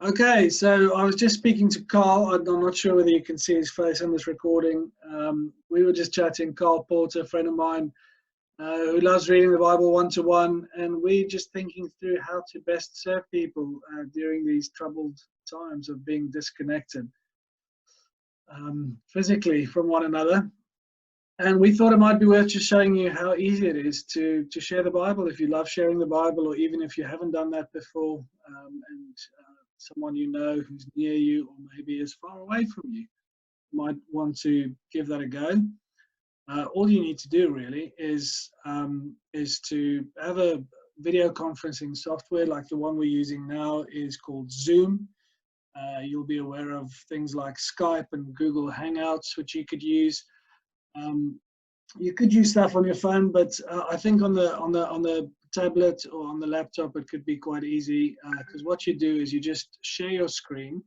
Okay, so I was just speaking to Carl. I'm not sure whether you can see his face on this recording. We were just chatting. Carl Porter, a friend of mine, who loves reading the Bible one-to-one, and we're just thinking through how to best serve people during these troubled times of being disconnected physically from one another. And we thought it might be worth just showing you how easy it is to share the Bible if you love sharing the Bible, or even if you haven't done that before, and someone you know who's near you or maybe is far away from you might want to give that a go. All you need to do really is to have a video conferencing software like the one we're using now is called Zoom. You'll be aware of things like Skype and Google Hangouts, which you could use. You could use stuff on your phone, but I think on the tablet or on the laptop it could be quite easy, because what you do is you just share your screen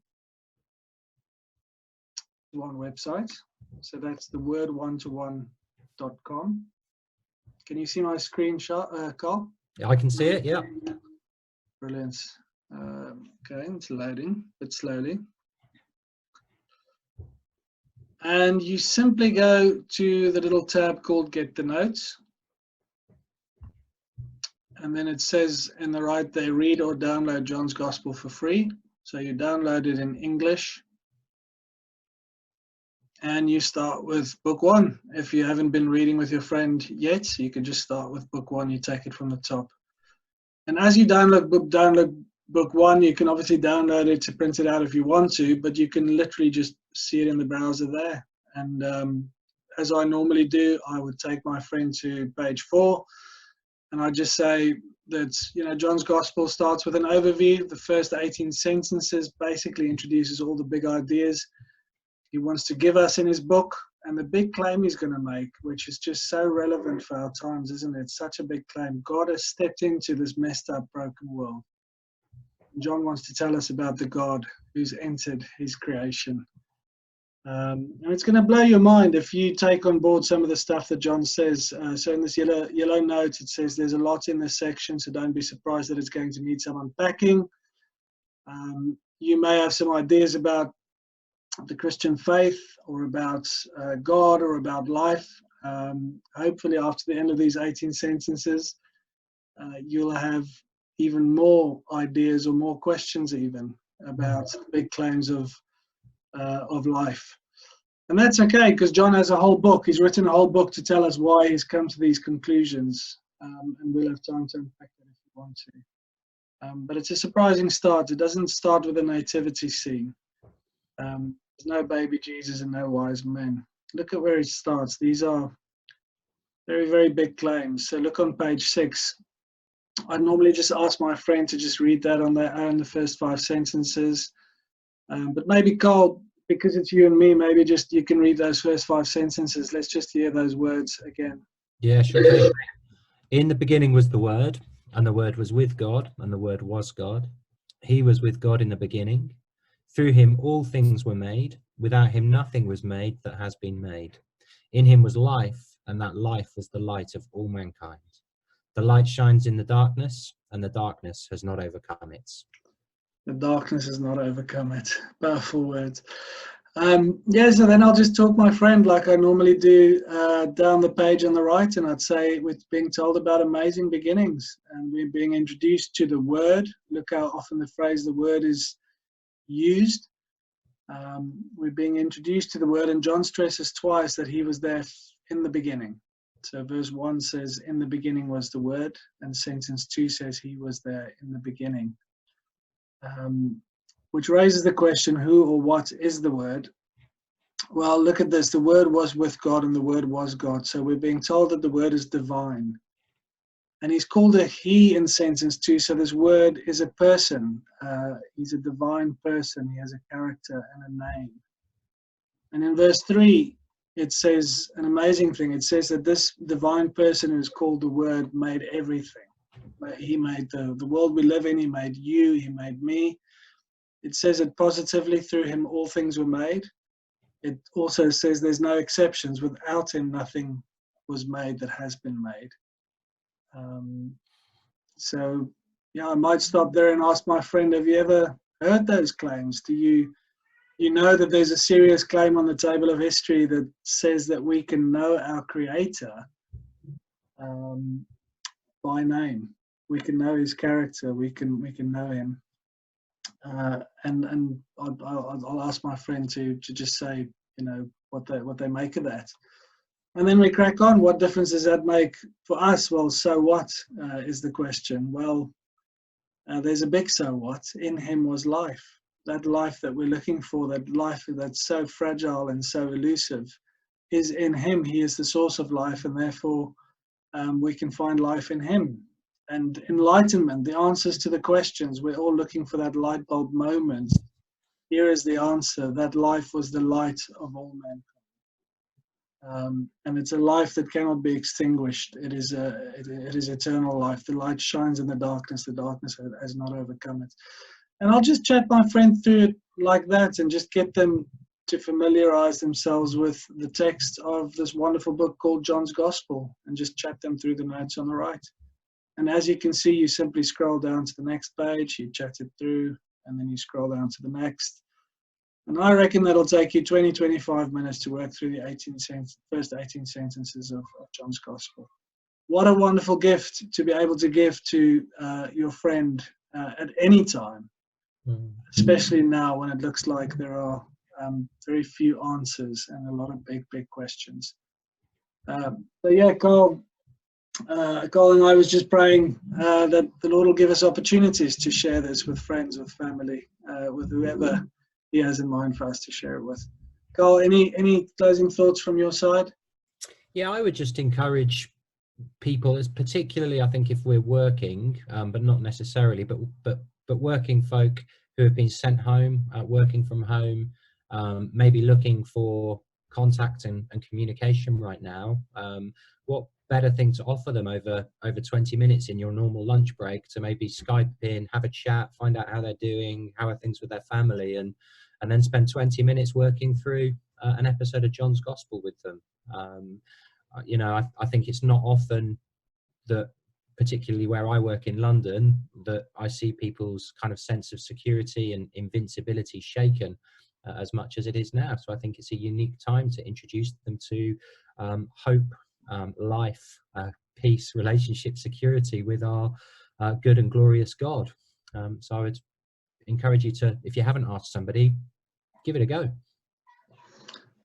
to one website. So that's the word1to1.com. Can you see my screenshot, Carl? Yeah, I can see it, yeah. Brilliant. Okay, it's loading, but slowly. And you simply go to the little tab called Get the Notes. And then it says in the right there, read or download John's Gospel for free. So you download it in English. And you start with book one. If you haven't been reading with your friend yet, you can just start with book one. You take it from the top. And as you download book one, you can obviously download it to print it out if you want to, but you can literally just see it in the browser there. And as I normally do, I would take my friend to page 4, and I just say that, you know, John's Gospel starts with an overview. The first 18 sentences basically introduces all the big ideas he wants to give us in his book, and the big claim he's going to make, which is just so relevant for our times, isn't it? Such a big claim. God has stepped into this messed up, broken world. John wants to tell us about the God who's entered his creation. And it's going to blow your mind if you take on board some of the stuff that John says. So in this yellow note, it says there's a lot in this section, so don't be surprised that it's going to need some unpacking. You may have some ideas about the Christian faith, or about God, or about life. Hopefully after the end of these 18 sentences, you'll have even more ideas or more questions even about big claims of life. And that's okay, because John has a whole book. He's written a whole book to tell us why he's come to these conclusions, and we'll have time to unpack that if you want to. But it's a surprising start. It doesn't start with a nativity scene. There's no baby Jesus and no wise men. Look at where it starts. These are very, very big claims. So look on page 6. I normally just ask my friend to just read that on their own, the first 5 sentences. But maybe, Carl, because it's you and me, maybe just you can read those first 5 sentences. Let's just hear those words again. Yeah, sure thing. In the beginning was the Word, and the Word was with God, and the Word was God. He was with God in the beginning. Through him all things were made. Without him nothing was made that has been made. In him was life, and that life was the light of all mankind. The light shines in the darkness, and the darkness has not overcome it. The darkness has not overcome it. Powerful words. Yeah, so then I'll just talk my friend like I normally do down the page on the right, and I'd say we're being told about amazing beginnings, and we're being introduced to the Word. Look how often the phrase the Word is used. We're being introduced to the Word, and John stresses twice that he was there in the beginning. So verse 1 says, in the beginning was the Word, and sentence 2 says he was there in the beginning. Which raises the question, who or what is the Word? Well, look at this. The Word was with God, and the Word was God. So we're being told that the Word is divine. And he's called a he in sentence 2, so this Word is a person. He's a divine person. He has a character and a name. And in verse 3, it says an amazing thing. It says that this divine person who is called the Word made everything. He made the world we live in. He made you. He made me. It says it positively, through him all things were made. It also says there's no exceptions. Without him nothing was made that has been made. So yeah, I might stop there and ask my friend, have you ever heard those claims? Do you know that there's a serious claim on the table of history that says that we can know our Creator by name? We can know His character. We can know Him. And I'll ask my friend to just say, what they make of that. And then we crack on. What difference does that make for us? Well, so what is the question? Well, there's a big so what. In Him was life. That life that we're looking for, that life that's so fragile and so elusive, is in Him. He is the source of life, and therefore we can find life in Him. And enlightenment, the answers to the questions, we're all looking for that light bulb moment. Here is the answer. That life was the light of all men. And it's a life that cannot be extinguished. It is eternal life. The light shines in the darkness has not overcome it. And I'll just chat my friend through it like that, and just get them to familiarize themselves with the text of this wonderful book called John's Gospel, and just chat them through the notes on the right. And as you can see, you simply scroll down to the next page, you chat it through, and then you scroll down to the next. And I reckon that'll take you 20-25 minutes to work through the first 18 sentences of John's Gospel. What a wonderful gift to be able to give to your friend at any time, especially now when it looks like there are very few answers and a lot of big questions. So yeah, Carl and I was just praying that the Lord will give us opportunities to share this with friends, with family, with whoever He has in mind for us to share it with. Carl, any closing thoughts from your side? Yeah, I would just encourage people, as particularly I think if we're working, but not necessarily, but working folk who have been sent home, working from home, maybe looking for contact and communication right now. What better thing to offer them over 20 minutes in your normal lunch break to maybe Skype in, have a chat, find out how they're doing, how are things with their family, and then spend 20 minutes working through an episode of John's Gospel with them. I think it's not often that, particularly where I work in London, that I see people's kind of sense of security and invincibility shaken as much as it is now. So I think it's a unique time to introduce them to hope, life, peace, relationship, security with our good and glorious God. So I would encourage you to, if you haven't asked somebody, give it a go.